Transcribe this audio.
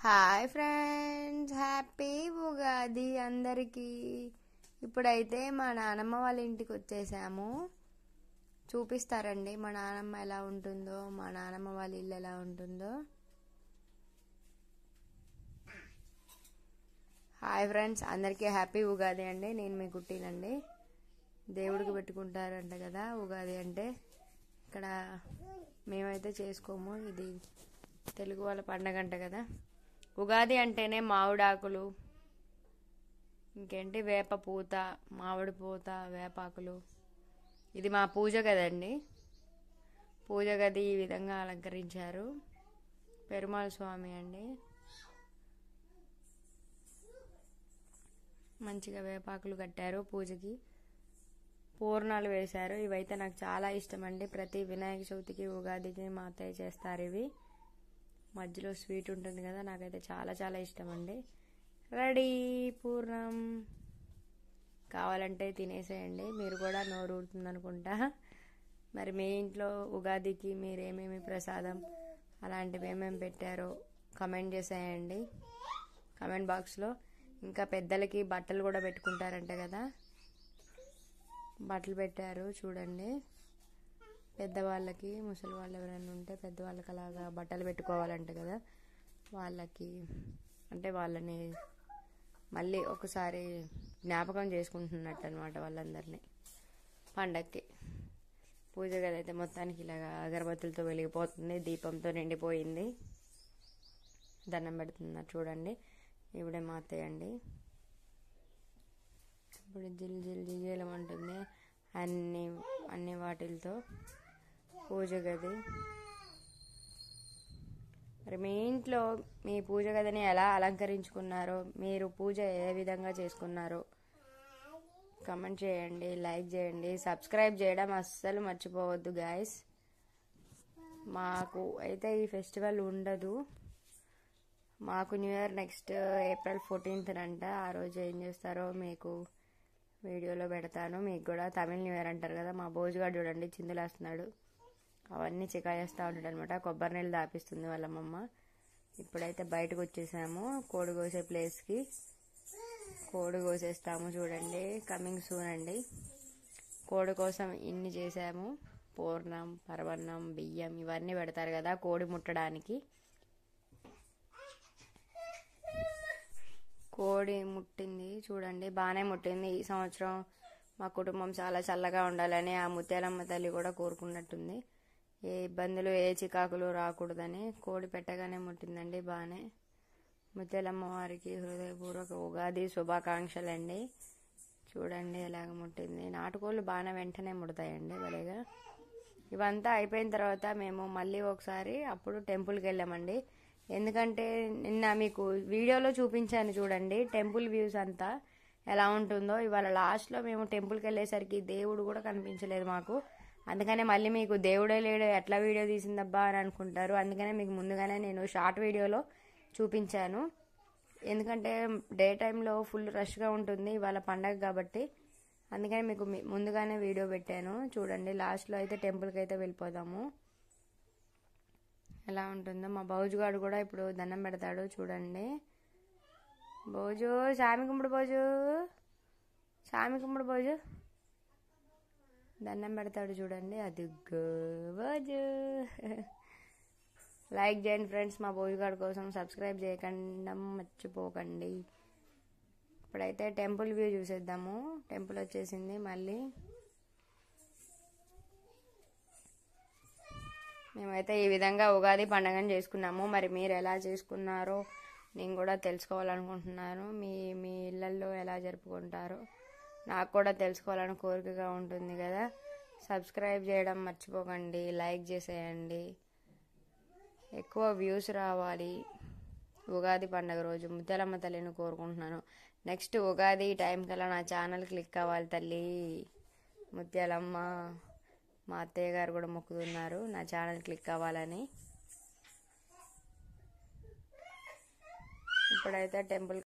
Hi friends, happy Ugadi అందరికీ. ఇప్పుడైతే మా నానమ్మ వాళ్ళ ఇంటికి వచ్చేసాము. చూపిస్తారండి మా నానమ్మ ఎలా ఉంటుందో, మా నానమ్మ వాళ్ళ ఇల్లు ఎలా ఉంటుందో. హాయ్ ఫ్రెండ్స్, అందరికీ హ్యాపీ ఉగాది అండి. నేను మీ కుట్టినండి. దేవుడికి పెట్టుకుంటారంట కదా ఉగాది అంటే. ఇక్కడ మేమైతే చేసుకోము, ఇది తెలుగు వాళ్ళ పండగ అంట కదా. ఉగాది అంటేనే మామిడాకులు, ఇంకేంటి వేప పూత, మామిడి పూత, వేపాకులు. ఇది మా పూజ గదండి. పూజ గది ఈ విధంగా అలంకరించారు. పెరుమాళ స్వామి అండి. మంచిగా వేపాకులు కట్టారు. పూజకి పూర్ణాలు వేశారు. ఇవైతే నాకు చాలా ఇష్టం అండి. ప్రతి వినాయక చవితికి ఉగాదికి మా అత్తయ్య చేస్తారు ఇవి. మధ్యలో స్వీట్ ఉంటుంది కదా, నాకైతే చాలా చాలా ఇష్టం అండి. రెడీ పూర్ణం. కావాలంటే తినేసేయండి, మీరు కూడా నోరు ఊరుతుంది అనుకుంటా. మరి మీ ఇంట్లో ఉగాదికి మీరు ఏమేమి ప్రసాదం అలాంటివి ఏమేమి పెట్టారో కమెంట్ చేసేయండి కమెంట్ బాక్స్లో. ఇంకా పెద్దలకి బట్టలు కూడా పెట్టుకుంటారంట కదా, బట్టలు పెట్టారు చూడండి. పెద్దవాళ్ళకి, ముసలి వాళ్ళు ఎవరైనా ఉంటే పెద్దవాళ్ళకి అలాగా బట్టలు పెట్టుకోవాలంట కదా, వాళ్ళకి అంటే వాళ్ళని మళ్ళీ ఒకసారి జ్ఞాపకం చేసుకుంటున్నట్టు అనమాట వాళ్ళందరినీ పండక్కి. పూజ గది అయితే మొత్తానికి ఇలాగా అగరబత్తులతో వెలిగిపోతుంది, దీపంతో నిండిపోయింది. దండం పెడుతున్నారు చూడండి. ఇవిడే మా అత్తయ్య అండి. ఇప్పుడు జిల్ జిల్ జిగేలమంటుంది అన్ని వాటిలతో పూజ గది. మరి మీ ఇంట్లో మీ పూజ గదిని ఎలా అలంకరించుకున్నారో, మీరు పూజ ఏ విధంగా చేసుకున్నారో కమెంట్ చేయండి, లైక్ చేయండి, సబ్స్క్రైబ్ చేయడం అస్సలు మర్చిపోవద్దు గాయస్. మాకు అయితే ఈ ఫెస్టివల్ ఉండదు. మాకు new year next April 14th అంట. ఆ రోజు ఏం చేస్తారో మీకు వీడియోలో పెడతాను. మీకు కూడా తమిళ న్యూ ఇయర్ అంటారు కదా. మా భోజుగాడు చూడండి చిందులేస్తున్నాడు, అవన్నీ చికాయేస్తూ ఉంటాడు అనమాట. కొబ్బరి నీళ్ళు దాపిస్తుంది వాళ్ళమ్మమ్మ. ఇప్పుడైతే బయటకు వచ్చేసాము కోడి కోసే ప్లేస్కి. కోడి కోసేస్తాము చూడండి, కమింగ్ సూన్ అండి. కోడి కోసం ఇన్ని చేసాము. పూర్ణం, పరవన్నం, బియ్యం ఇవన్నీ పెడతారు కదా కోడి ముట్టడానికి. కోడి ముట్టింది చూడండి, బాగానే ముట్టింది. ఈ సంవత్సరం మా కుటుంబం చాలా చల్లగా ఉండాలని ఆ ముత్యాలమ్మ తల్లి కూడా కోరుకున్నట్టుంది. ఏ ఇబ్బందులు, ఏ చికాకులు రాకూడదని కోడి పెట్టగానే ముట్టిందండి బాగానే. ముత్యాలమ్మ వారికి హృదయపూర్వక ఉగాది శుభాకాంక్షలండి. చూడండి ఎలాగ ముట్టింది. నాటుకోళ్ళు బాగానే వెంటనే ముడతాయండి భలేగా. ఇవంతా అయిపోయిన తర్వాత మేము మళ్ళీ ఒకసారి అప్పుడు టెంపుల్కి వెళ్ళామండి. ఎందుకంటే నిన్న మీకు వీడియోలో చూపించాను చూడండి టెంపుల్ వ్యూస్ అంతా ఎలా ఉంటుందో. ఇవాళ లాస్ట్లో మేము టెంపుల్కి వెళ్ళేసరికి దేవుడు కూడా కనిపించలేదు మాకు. అందుకనే మళ్ళీ మీకు దేవుడే లేడు, ఎట్లా వీడియో తీసిందబ్బా అని అనుకుంటారు. అందుకనే మీకు ముందుగానే నేను షార్ట్ వీడియోలో చూపించాను. ఎందుకంటే డే టైంలో ఫుల్ రష్గా ఉంటుంది ఇవాళ పండగ కాబట్టి. అందుకని మీకు ముందుగానే వీడియో పెట్టాను చూడండి. లాస్ట్లో అయితే టెంపుల్కి అయితే వెళ్ళిపోదాము. ఎలా ఉంటుందో. మా భౌజుగాడు కూడా ఇప్పుడు దండం పెడతాడు చూడండి. భోజు సామి కుమ్ముడు, భోజు సామి కుమ్ముడు, భోజు దండం పెడతాడు చూడండి. అది భోజు. లైక్ చేయండి ఫ్రెండ్స్ మా భోజుగాడు కోసం, సబ్స్క్రైబ్ చేయకుండా మర్చిపోకండి. ఇప్పుడైతే టెంపుల్ వ్యూ చూసేద్దాము. టెంపుల్ వచ్చేసింది మళ్ళీ. మేమైతే ఈ విధంగా ఉగాది పండుగను చేసుకున్నాము. మరి మీరు ఎలా చేసుకున్నారో నేను కూడా తెలుసుకోవాలనుకుంటున్నాను. మీ ఇళ్ళల్లో ఎలా జరుపుకుంటారో నాకు కూడా తెలుసుకోవాలని కోరికగా ఉంటుంది కదా. సబ్స్క్రైబ్ చేయడం మర్చిపోకండి, లైక్ చేసేయండి. ఎక్కువ వ్యూస్ రావాలి ఉగాది పండుగ రోజు. ముత్యాలమ్మ తల్లిని కోరుకుంటున్నాను. నెక్స్ట్ ఉగాది టైం కల్లా నా ఛానల్ క్లిక్ అవ్వాలి తల్లి ముత్యాలమ్మ. మా అత్తయ్య గారు కూడా మొక్కుతున్నారు నా ఛానల్ క్లిక్ అవ్వాలని. ఇప్పుడైతే టెంపుల్